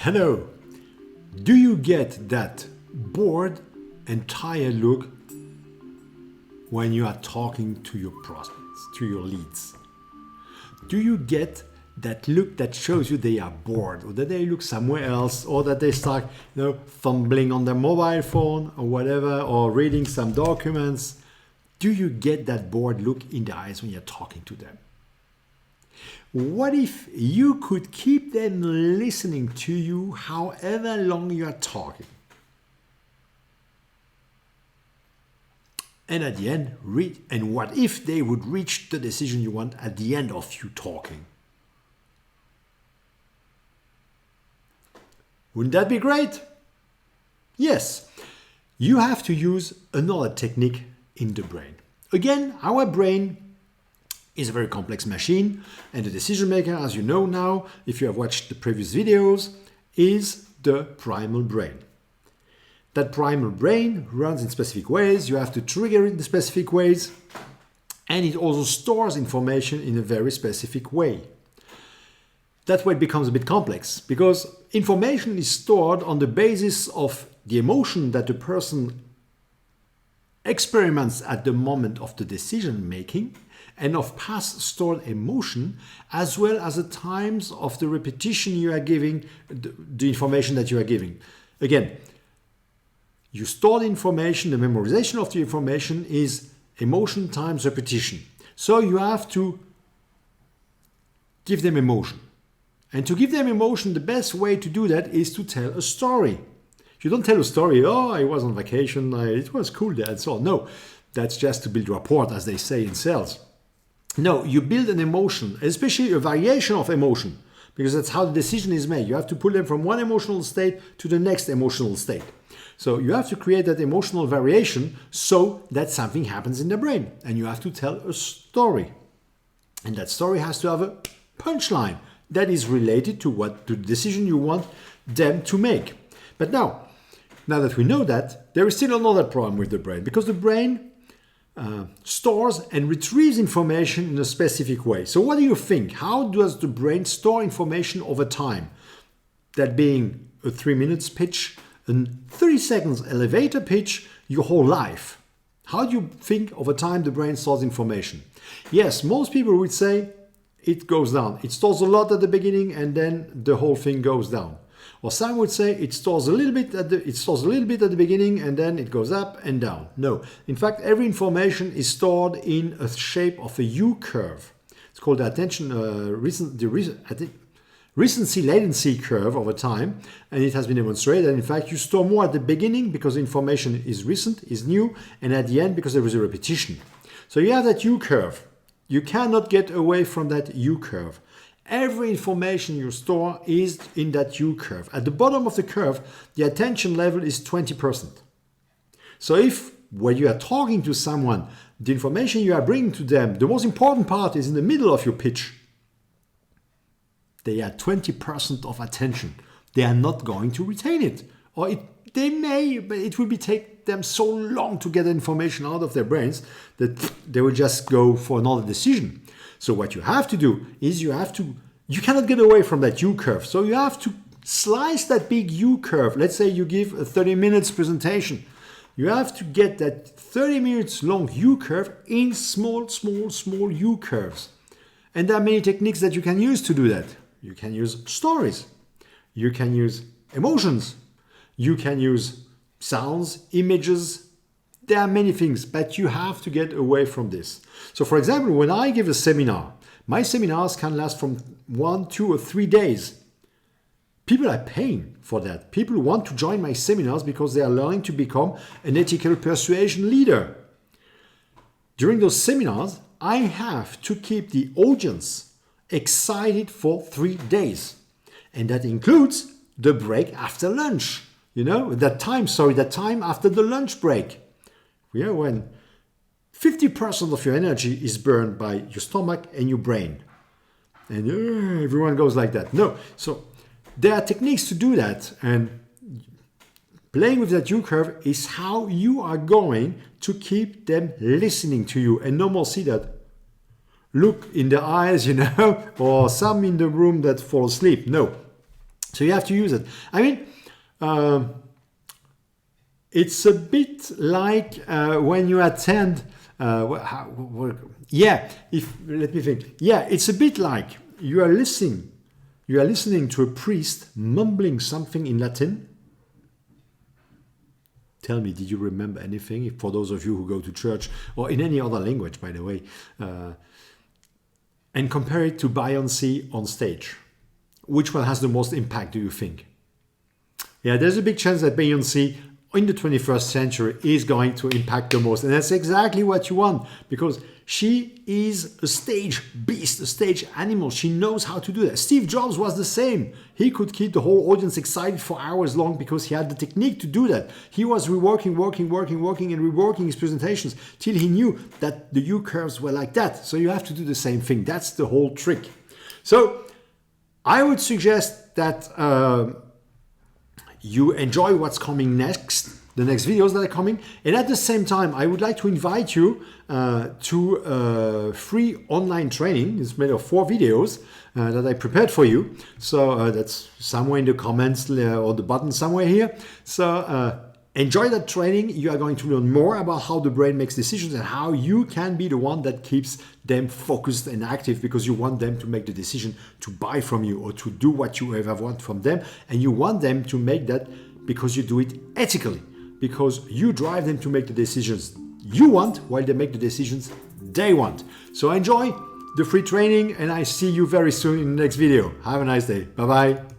Hello. Do you get that bored and tired look when you are talking to your prospects, to your leads? Do you get that look that shows you they are bored, or that they look somewhere else, or that they start, fumbling on their mobile phone or whatever, or reading some documents? Do you get that bored look in the eyes when you're talking to them? What if you could keep them listening to you however long you are talking? And at the end, and what if they would reach the decision you want at the end of you talking? Wouldn't that be great? Yes. You have to use another technique in the brain. Again, our brain is a very complex machine, and the decision maker, as you know now, if you have watched the previous videos, is the primal brain. That primal brain runs in specific ways. You have to trigger it in specific ways, and it also stores information in a very specific way. That's why it becomes a bit complex, because information is stored on the basis of the emotion that the person experiments at the moment of the decision making, and of past stored emotion, as well as the times of the repetition you are giving, the information that you are giving. Again, you store the information, the memorization of the information is emotion times repetition. So you have to give them emotion. And to give them emotion, the best way to do that is to tell a story. You don't tell a story, oh, I was on vacation, it was cool there, and so on. No, that's just to build rapport, as they say in sales. No, you build an emotion, especially a variation of emotion, because that's how the decision is made. You have to pull them from one emotional state to the next emotional state. So you have to create that emotional variation so that something happens in the brain. And you have to tell a story. And that story has to have a punchline that is related to the decision you want them to make. But now that we know that, there is still another problem with the brain, because the brain stores and retrieves information in a specific way. So what do you think? How does the brain store information over time? That being a 3 minutes pitch, a 30 seconds elevator pitch, your whole life. How do you think over time the brain stores information? Yes, most people would say it goes down. It stores a lot at the beginning and then the whole thing goes down. Or some would say it stores a little bit at the beginning and then it goes up and down. No, in fact, every information is stored in a shape of a U-curve. It's called the recency latency curve over time, and it has been demonstrated that in fact you store more at the beginning because information is recent, is new, and at the end because there is a repetition. So you have that U-curve. You cannot get away from that U-curve. Every information you store is in that U-curve. At the bottom of the curve, the attention level is 20%. So if when you are talking to someone, the information you are bringing to them, the most important part is in the middle of your pitch, they are 20% of attention. They are not going to retain it. Or they may, but it will take them so long to get information out of their brains that they will just go for another decision. So what you have to do is you cannot get away from that U-curve. So you have to slice that big U-curve. Let's say you give a 30 minutes presentation. You have to get that 30 minutes long U-curve in small U-curves. And there are many techniques that you can use to do that. You can use stories. You can use emotions. You can use sounds, images. There are many things, but you have to get away from this. So for example, when I give a seminar, my seminars can last from 1, 2, or 3 days. People are paying for that. People want to join my seminars because they are learning to become an ethical persuasion leader. During those seminars, I have to keep the audience excited for 3 days. And that includes the break after lunch. That time after the lunch break. When 50% of your energy is burned by your stomach and your brain. And everyone goes like that. No. So there are techniques to do that. And playing with that U-curve is how you are going to keep them listening to you. And no more see that look in the eyes, or some in the room that fall asleep. No. So you have to use it. I mean, it's a bit like when you attend. Let me think. Yeah, it's a bit like you are listening. You are listening to a priest mumbling something in Latin. Tell me, did you remember anything? For those of you who go to church, or in any other language, by the way, and compare it to Beyoncé on stage. Which one has the most impact, do you think? Yeah, there's a big chance that Beyoncé in the 21st century is going to impact the most. And that's exactly what you want, because she is a stage beast, a stage animal. She knows how to do that. Steve Jobs was the same. He could keep the whole audience excited for hours long because he had the technique to do that. He was working and reworking his presentations till he knew that the U curves were like that. So you have to do the same thing. That's the whole trick. So I would suggest that you enjoy what's coming next, the next videos that are coming. And at the same time, I would like to invite you to a free online training. It's made of 4 videos that I prepared for you. So that's somewhere in the comments or the button somewhere here. So enjoy that training. You are going to learn more about how the brain makes decisions and how you can be the one that keeps them focused and active, because you want them to make the decision to buy from you or to do what you ever want from them. And you want them to make that because you do it ethically, because you drive them to make the decisions you want while they make the decisions they want. So enjoy the free training, and I see you very soon in the next video. Have a nice day. Bye-bye.